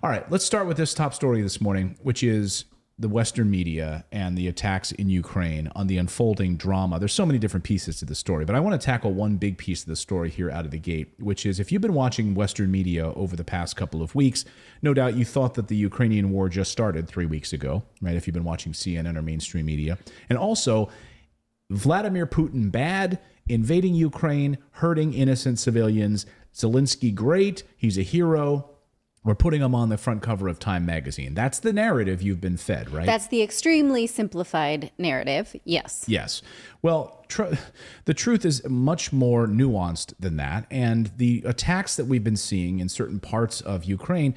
All right, let's start with this top story this morning, which is the Western media and the attacks in Ukraine on the unfolding drama. There's so many different pieces to the story, but I want to tackle one big piece of the story here out of the gate, which is if you've been watching Western media over the past couple of weeks, no doubt you thought that the Ukrainian war just started 3 weeks ago, right? If you've been watching CNN or mainstream media. And also, Vladimir Putin bad, invading Ukraine, hurting innocent civilians. Zelensky great, he's a hero. We're putting him on the front cover of Time magazine. That's the narrative you've been fed, right? That's the extremely simplified narrative, yes. Yes. Well, the truth is much more nuanced than that. And the attacks that we've been seeing in certain parts of Ukraine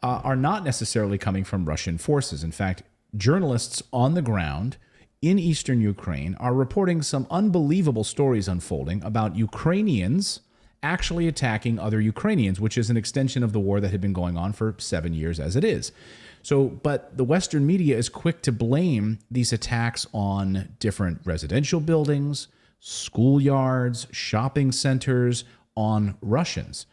are not necessarily coming from Russian forces. In fact, journalists on the ground in eastern Ukraine are reporting some unbelievable stories unfolding about Ukrainians actually attacking other Ukrainians, which is an extension of the war that had been going on for 7 years as it is. So, but the Western media is quick to blame these attacks on different residential buildings, schoolyards, shopping centers, on Russians.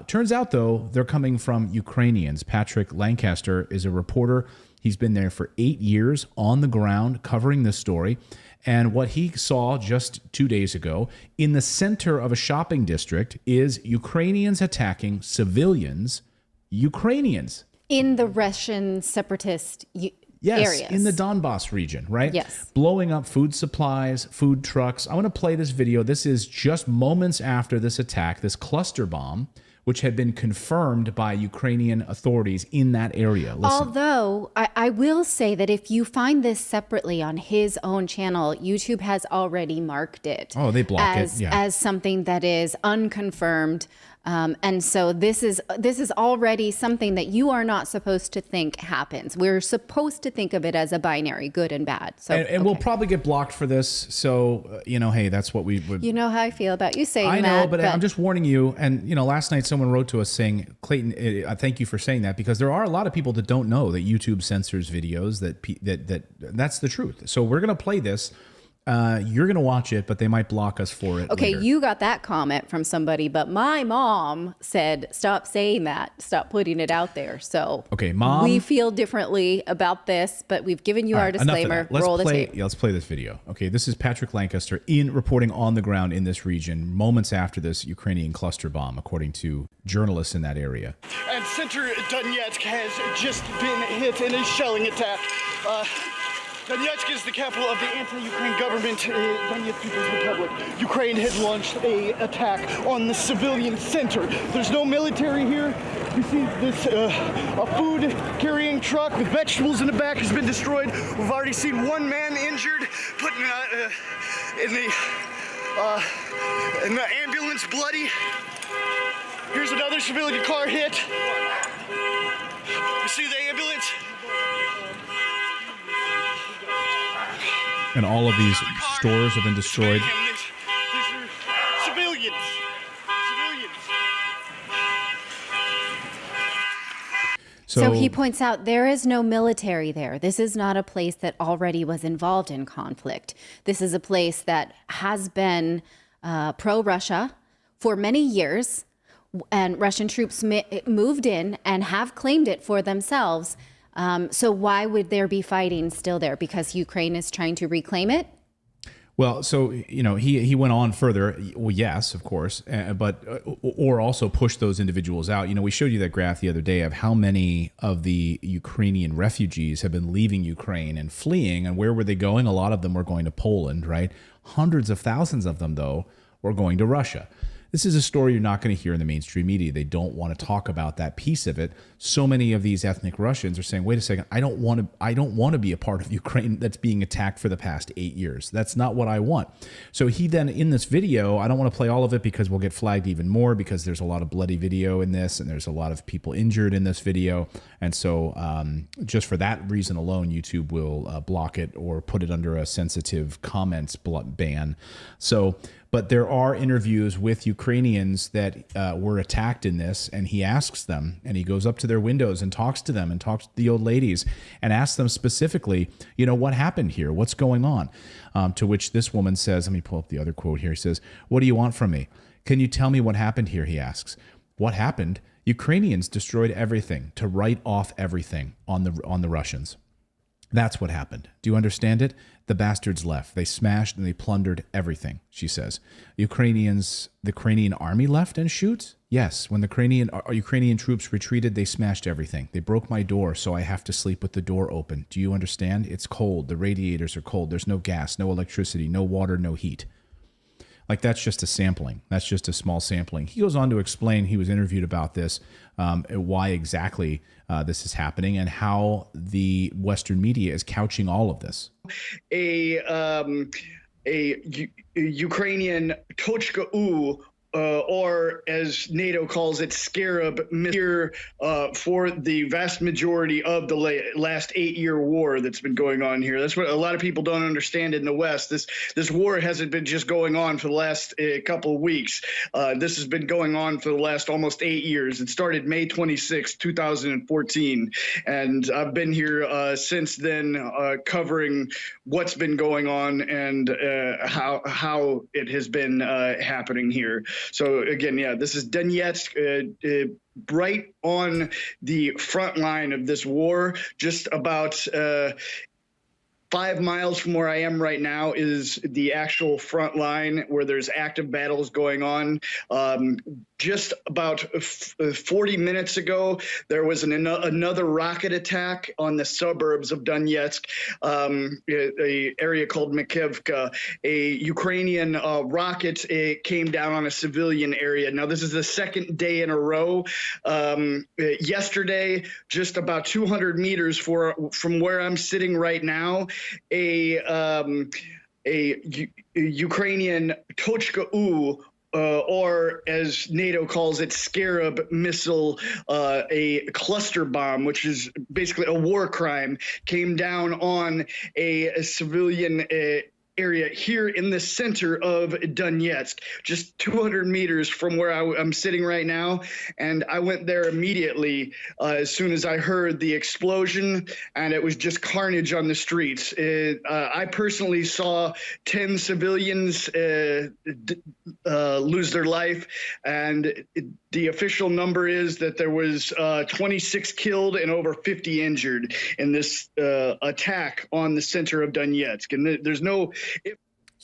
Turns out, though, they're coming from Ukrainians. Patrick Lancaster is a reporter. He's been there for 8 years on the ground covering this story. And what he saw just 2 days ago in the center of a shopping district is Ukrainians attacking civilians, Ukrainians. In the Russian separatist Yes, areas. in the Donbass region, right? Yes. Blowing up food supplies, food trucks. I want to play this video. This is just moments after this attack, this cluster bomb, which had been confirmed by Ukrainian authorities in that area. Listen. Although, I will say that if you find this separately on his own channel, YouTube has already marked it. Oh, they block as, it. Yeah. as something that is unconfirmed. And so this is already something that you are not supposed to think happens. We're supposed to think of it as a binary, good and bad. So, and we'll probably get blocked for this. So, hey, that's what we would. You know how I feel about you saying that. I know, but I'm just warning you. And, last night someone wrote to us saying, Clayton, thank you for saying that, because there are a lot of people that don't know that YouTube censors videos, that's the truth. So we're going to play this. You're going to watch it, but they might block us for it. Okay, later. you got that comment from somebody, but my mom said, stop saying that. Stop putting it out there. So okay, Mom, we feel differently about this, but we've given you our disclaimer. Roll the tape. Yeah, let's play this video. Okay, this is Patrick Lancaster reporting on the ground in this region moments after this Ukrainian cluster bomb, according to journalists in that area. And Center Donetsk has just been hit in a shelling attack. Donetsk is the capital of the anti-Ukraine government, Donetsk People's Republic. Ukraine had launched an attack on the civilian center. There's no military here. You see this, a food carrying truck with vegetables in the back has been destroyed. We've already seen one man injured, put in the ambulance bloody. Here's another civilian car hit. You see the ambulance? And all of these stores have been destroyed. These are civilians. So he points out there is no military there. This is not a place that already was involved in conflict. This is a place that has been pro-Russia for many years, and Russian troops moved in and have claimed it for themselves. So why would there be fighting still there? Because Ukraine is trying to reclaim it? Well, so, he went on further. Well, yes, of course, or also push those individuals out. We showed you that graph the other day of how many of the Ukrainian refugees have been leaving Ukraine and fleeing. And where were they going? A lot of them were going to Poland, right? Hundreds of thousands of them, though, were going to Russia. This is a story you're not going to hear in the mainstream media. They don't want to talk about that piece of it. So many of these ethnic Russians are saying, wait a second, I don't want to be a part of Ukraine that's being attacked for the past 8 years. That's not what I want. So he then, in this video, I don't want to play all of it because we'll get flagged even more, because there's a lot of bloody video in this and there's a lot of people injured in this video. And so just for that reason alone, YouTube will block it or put it under a sensitive comments ban. But there are interviews with Ukrainians that were attacked in this, and he asks them, and he goes up to their windows and talks to them and talks to the old ladies and asks them specifically, what happened here? What's going on? To which this woman says, let me pull up the other quote here. He says, "What do you want from me? Can you tell me what happened here?" he asks. What happened? Ukrainians destroyed everything to write off everything on the Russians. That's what happened. Do you understand it? The bastards left. They smashed and they plundered everything, she says. The Ukrainian army left and shoot? Yes. When the Ukrainian troops retreated, they smashed everything. They broke my door, so I have to sleep with the door open. Do you understand? It's cold. The radiators are cold. There's no gas, no electricity, no water, no heat. Like, that's just a sampling. That's just a small sampling. He goes on to explain, he was interviewed about this, why exactly this is happening and how the Western media is couching all of this. Ukrainian Tochka-U, or as NATO calls it, Scarab missile for the vast majority of the last 8-year war that's been going on here. That's what a lot of people don't understand in the West. This war hasn't been just going on for the last couple of weeks. This has been going on for the last almost 8 years. It started May 26, 2014, and I've been here since then, covering what's been going on and how it has been happening here. So again, yeah, this is Donetsk, right on the front line of this war. Just about 5 miles from where I am right now is the actual front line where there's active battles going on. Just about 40 minutes ago, there was another rocket attack on the suburbs of Donetsk, an area called Makivka. A Ukrainian rocket came down on a civilian area. Now, this is the second day in a row. Yesterday, just about 200 meters from where I'm sitting right now, a Ukrainian Tochka-U, or as NATO calls it, Scarab missile, a cluster bomb, which is basically a war crime, came down on a civilian area here in the center of Donetsk, just 200 meters from where I'm sitting right now. And I went there immediately as soon as I heard the explosion, and it was just carnage on the streets. I personally saw 10 civilians lose their life, and the official number is that there was 26 killed and over 50 injured in this attack on the center of Donetsk. And there's no...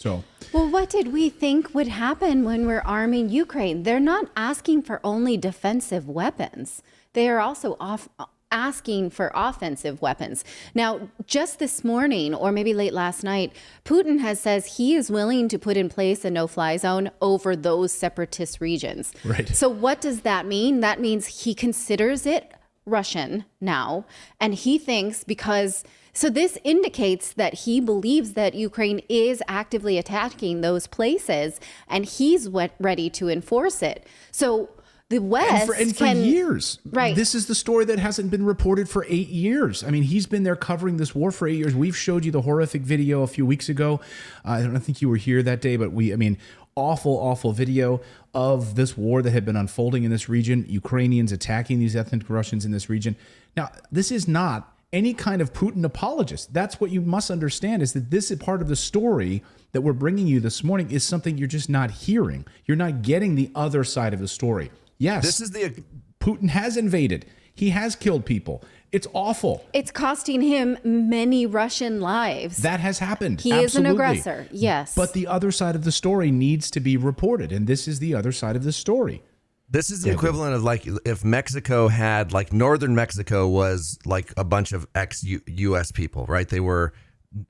Well, what did we think would happen when we're arming Ukraine? They're not asking for only defensive weapons. They are also asking for offensive weapons. Now, just this morning, or maybe late last night, Putin says he is willing to put in place a no-fly zone over those separatist regions. Right. So what does that mean? That means he considers it Russian now, and he thinks so this indicates that he believes that Ukraine is actively attacking those places, and he's ready to enforce it. So the West for years. Right. This is the story that hasn't been reported for 8 years. I mean, he's been there covering this war for 8 years. We've showed you the horrific video a few weeks ago. I don't think you were here that day, but awful video of this war that had been unfolding in this region, Ukrainians attacking these ethnic Russians in this region. Now, this is not any kind of Putin apologist. That's what you must understand, is that this is part of the story that we're bringing you this morning is something you're just not hearing. You're not getting the other side of the story. Yes, Putin has invaded. He has killed people. It's awful. It's costing him many Russian lives. That has happened. He is an aggressor, yes. But the other side of the story needs to be reported, and this is the other side of the story. This is the equivalent of like if Mexico had, like, northern Mexico was like a bunch of ex-U.S. people, right? They were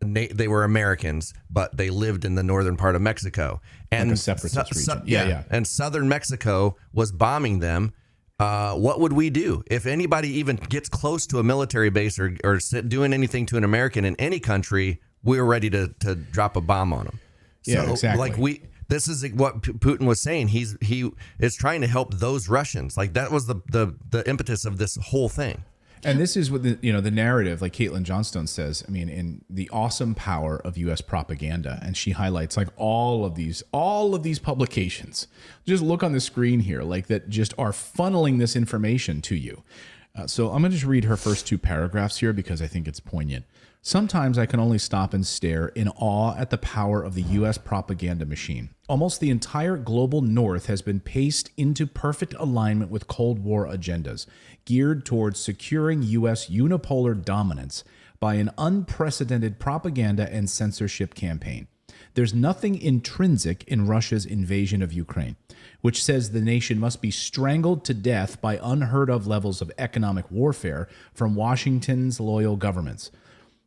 Americans, but they lived in the northern part of Mexico. And like a separatist region. Yeah. And southern Mexico was bombing them. What would we do if anybody even gets close to a military base or doing anything to an American in any country? We're ready to drop a bomb on them. Yeah, exactly. This is what Putin was saying. He is trying to help those Russians. Like, that was the impetus of this whole thing. And this is what the narrative, like Caitlin Johnstone says, I mean, in the awesome power of U.S. propaganda. And she highlights like all of these publications. Just look on the screen here, like, that just are funneling this information to you. So I'm going to just read her first two paragraphs here because I think it's poignant. Sometimes I can only stop and stare in awe at the power of the U.S. propaganda machine. Almost the entire global north has been paced into perfect alignment with Cold War agendas, geared towards securing U.S. unipolar dominance by an unprecedented propaganda and censorship campaign. There's nothing intrinsic in Russia's invasion of Ukraine, which says the nation must be strangled to death by unheard of levels of economic warfare from Washington's loyal governments.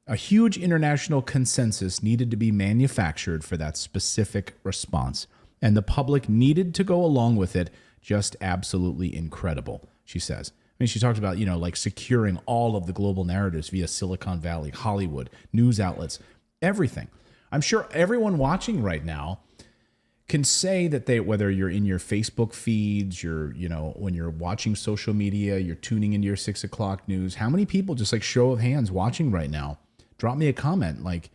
A huge international consensus needed to be manufactured for that specific response, and the public needed to go along with it. Just absolutely incredible, she says. I mean, she talked about, like securing all of the global narratives via Silicon Valley, Hollywood, news outlets, everything. I'm sure everyone watching right now can say that whether you're in your Facebook feeds, when you're watching social media, you're tuning into your 6 o'clock news, how many people, just like show of hands watching right now, drop me a comment. Like,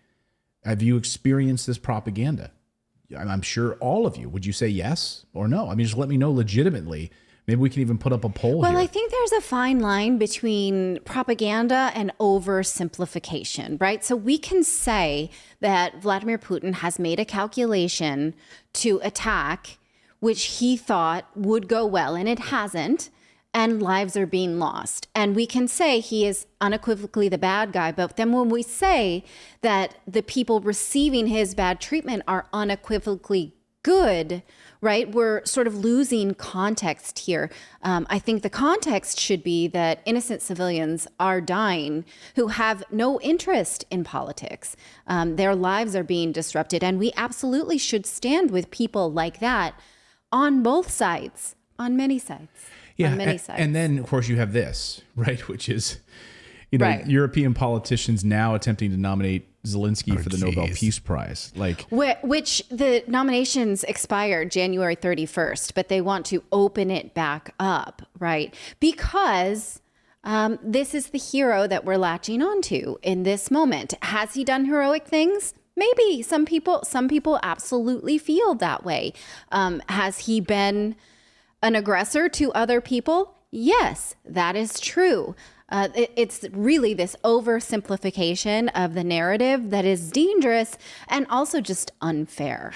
have you experienced this propaganda? I'm sure all of you. Would you say yes or no? I mean, just let me know legitimately. Maybe we can even put up a poll Well, here. I think there's a fine line between propaganda and oversimplification, right? So we can say that Vladimir Putin has made a calculation to attack, which he thought would go well, and it hasn't, and lives are being lost. And we can say he is unequivocally the bad guy, but then when we say that the people receiving his bad treatment are unequivocally good, right? We're sort of losing context here. I think the context should be that innocent civilians are dying who have no interest in politics. Their lives are being disrupted, and we absolutely should stand with people like that on both sides, on many sides. Yeah, on many sides. And then, of course, you have this, right, which is, Right. European politicians now attempting to nominate Zelensky for the Nobel geez. Peace Prize. Like, Which the nominations expired January 31st, but they want to open it back up, right? Because this is the hero that we're latching onto in this moment. Has he done heroic things? Maybe. Some people absolutely feel that way. Has he been an aggressor to other people? Yes, that is true. It's really this oversimplification of the narrative that is dangerous and also just unfair.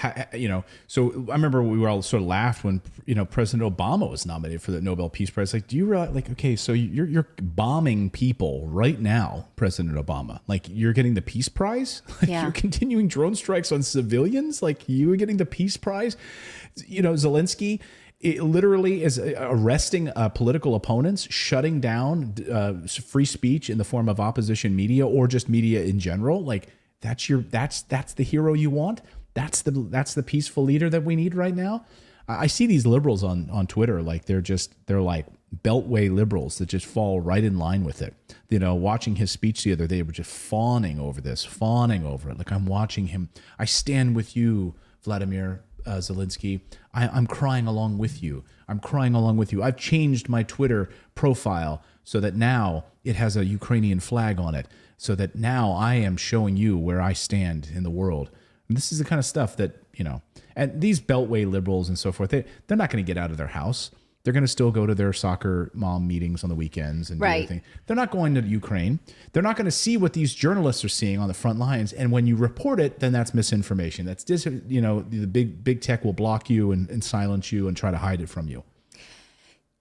So I remember we were all sort of laughed when, President Obama was nominated for the Nobel Peace Prize. Like, do you realize, like, okay, so you're bombing people right now, President Obama. Like, you're getting the Peace Prize? Like, Yeah. You're continuing drone strikes on civilians? Like, you were getting the Peace Prize? Zelensky, it literally is arresting political opponents, shutting down free speech in the form of opposition media or just media in general. Like, that's the hero you want. That's the peaceful leader that we need right now. I see these liberals on Twitter, like they're like beltway liberals that just fall right in line with it. Watching his speech the other day, were just fawning over it. Like, I'm watching him. I stand with you, Vladimir Zelensky. I'm crying along with you. I've changed my Twitter profile so that now it has a Ukrainian flag on it, so that now I am showing you where I stand in the world. And this is the kind of stuff that, and these beltway liberals and so forth, they're not going to get out of their house. They're going to still go to their soccer mom meetings on the weekends and do Right. everything. They're not going to Ukraine. They're not going to see what these journalists are seeing on the front lines. And when you report it, then that's misinformation. That's the big tech will block you and silence you and try to hide it from you.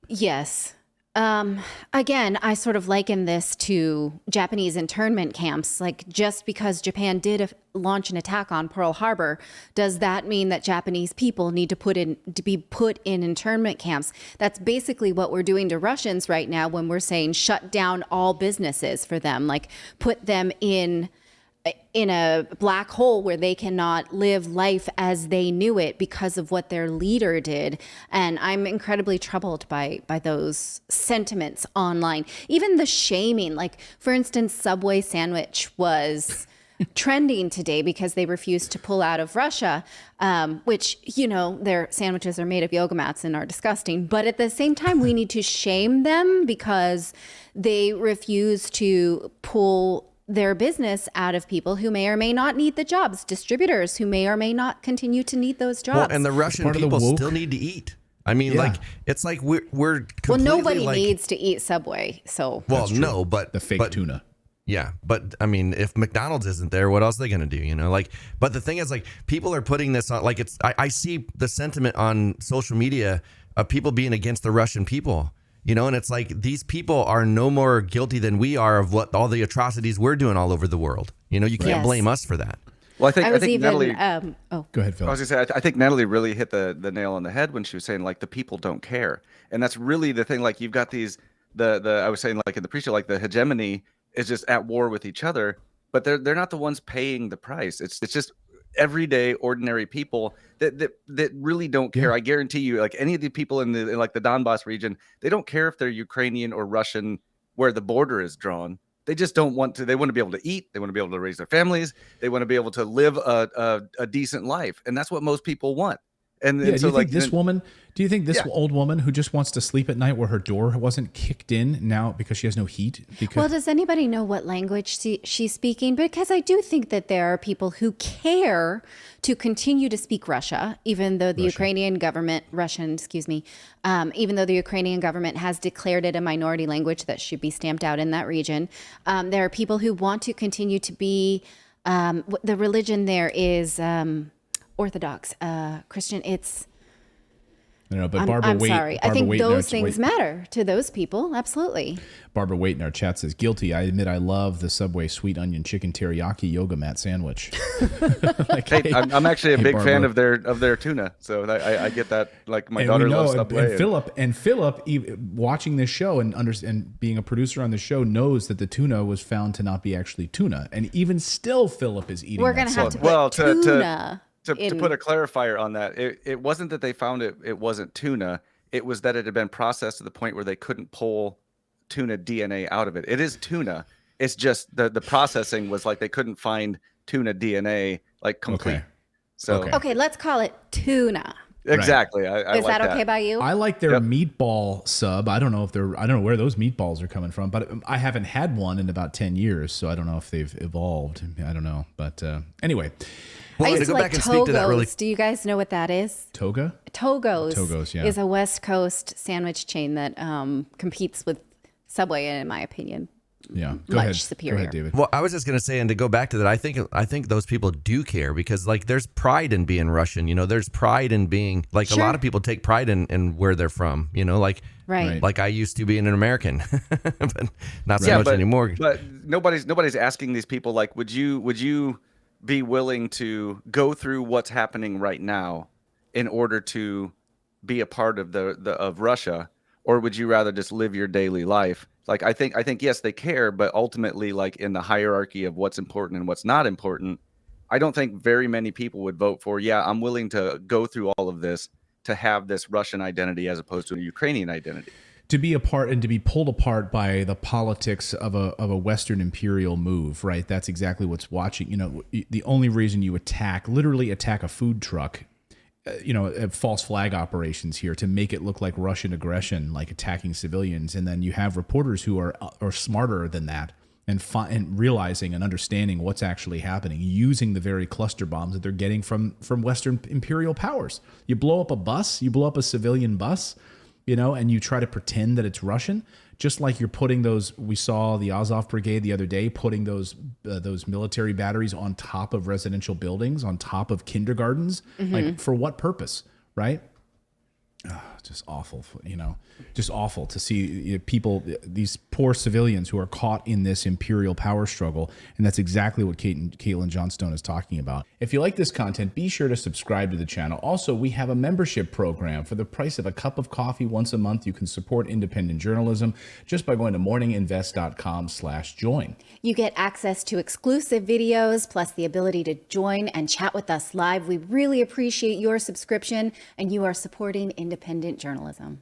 Yes. Again, I sort of liken this to Japanese internment camps. Like, just because Japan did launch an attack on Pearl Harbor, does that mean that Japanese people need to be put in internment camps? That's basically what we're doing to Russians right now when we're saying shut down all businesses for them, like put them in a black hole where they cannot live life as they knew it because of what their leader did. And I'm incredibly troubled by those sentiments online. Even the shaming, like, for instance, Subway sandwich was trending today because they refused to pull out of Russia, which, their sandwiches are made of yoga mats and are disgusting. But at the same time, we need to shame them because they refuse to pull their business out of people who may or may not need the jobs, distributors who may or may not continue to need those jobs. Well, and the Russian part of the people woke- still need to eat. I mean, Yeah. like it's like we're Well, completely nobody like, needs to eat Subway, so well, no, but The fake but, tuna. Yeah, but I mean, if McDonald's isn't there, what else are they gonna do? You know, like. But the thing is, like, people are putting this on. Like, it's I see the sentiment on social media of people being against the Russian people. You know, and it's like these people are no more guilty than we are of what all the atrocities we're doing all over the world. You know, you can't Yes. blame us for that. Well, I I was think even. Natalie. Go ahead, Phil. I was gonna say, I think Natalie really hit the nail on the head when she was saying like the people don't care, and that's really the thing. Like you've got these the I was saying like in the pre-show, like the hegemony is just at war with each other, but they're not the ones paying the price. It's just everyday ordinary people that really don't care. Yeah. I guarantee you, like any of the people in like the Donbass region, they don't care if they're Ukrainian or Russian, where the border is drawn. They just don't want to. They want to be able to eat. They want to be able to raise their families. They want to be able to live a decent life, and that's what most people want. And, Yeah, and do so you think like this woman? Do you think this Yeah. old woman who just wants to sleep at night where her door wasn't kicked in now because she has no heat? Because Well, does anybody know what language she's speaking? Because I do think that there are people who care to continue to speak Russia, even though the Ukrainian government, even though the Ukrainian government has declared it a minority language that should be stamped out in that region. There are people who want to continue to be, the religion there is Orthodox, Christian. It's, I don't know, but Barbara I'm Waite. sorry. I Barbara think Waite in our- those things matter to those people. Absolutely. Barbara Waite in our chat says, guilty. I admit I love the Subway sweet onion chicken teriyaki yoga mat sandwich. Like, hey, I'm actually a hey, big fan Barbara. of their tuna, so I get that. Like my And daughter we know, loves and, Subway. and Philip, watching this show and being a producer on the show, knows that the tuna was found to not be actually tuna, and even still, Philip is eating. We're that going to have to sub. put Well, to- tuna to in. put a clarifier on that, it wasn't that they found it wasn't tuna. It was that it had been processed to the point where they couldn't pull tuna DNA out of it. It is tuna. It's just the processing was like they couldn't find tuna DNA like complete. Okay. So Okay. Okay, let's call it tuna. exactly. I Is like that okay by you? I like their meatball sub. I don't know where those meatballs are coming from, but I haven't had one in about 10 years, so I don't know if they've evolved. I don't know, but anyway, Well, I to used go to back like and speak to that really. Togo's. Do you guys know what that is? toga. Togo's, yeah. is a West Coast sandwich chain that competes with Subway, in my opinion. Yeah, go Much ahead. superior. Go ahead, David. Well, I was just gonna say, and to go back to that, I think those people do care because like there's pride in being Russian. You know, there's pride in being like Sure. a lot of people take pride in where they're from. You know, like Right. like I used to being an American, but not so yeah, much but, anymore. But nobody's asking these people like, would you be willing to go through what's happening right now in order to be a part of of Russia, or would you rather just live your daily life? Like I think yes, they care, but ultimately, like in the hierarchy of what's important and what's not important, I don't think very many people would vote for, yeah, I'm willing to go through all of this to have this Russian identity as opposed to a Ukrainian identity. To be a part and to be pulled apart by the politics of a Western imperial move, right? That's exactly what's watching. You know, the only reason you literally attack a food truck, false flag operations here to make it look like Russian aggression, like attacking civilians, and then you have reporters who are smarter than that and realizing and understanding what's actually happening, using the very cluster bombs that they're getting from Western imperial powers. You blow up a bus, you blow up a civilian bus, and you try to pretend that it's Russian, just like you're putting those. We saw the Azov Brigade the other day putting those military batteries on top of residential buildings, on top of kindergartens. Like, for what purpose, right? Just awful, just awful to see people, these poor civilians who are caught in this imperial power struggle. And that's exactly what Caitlin Johnstone is talking about. If you like this content, be sure to subscribe to the channel. Also, we have a membership program. For the price of a cup of coffee once a month, you can support independent journalism just by going to morninginvest.com/join. You get access to exclusive videos, plus the ability to join and chat with us live. We really appreciate your subscription, and you are supporting independent journalism.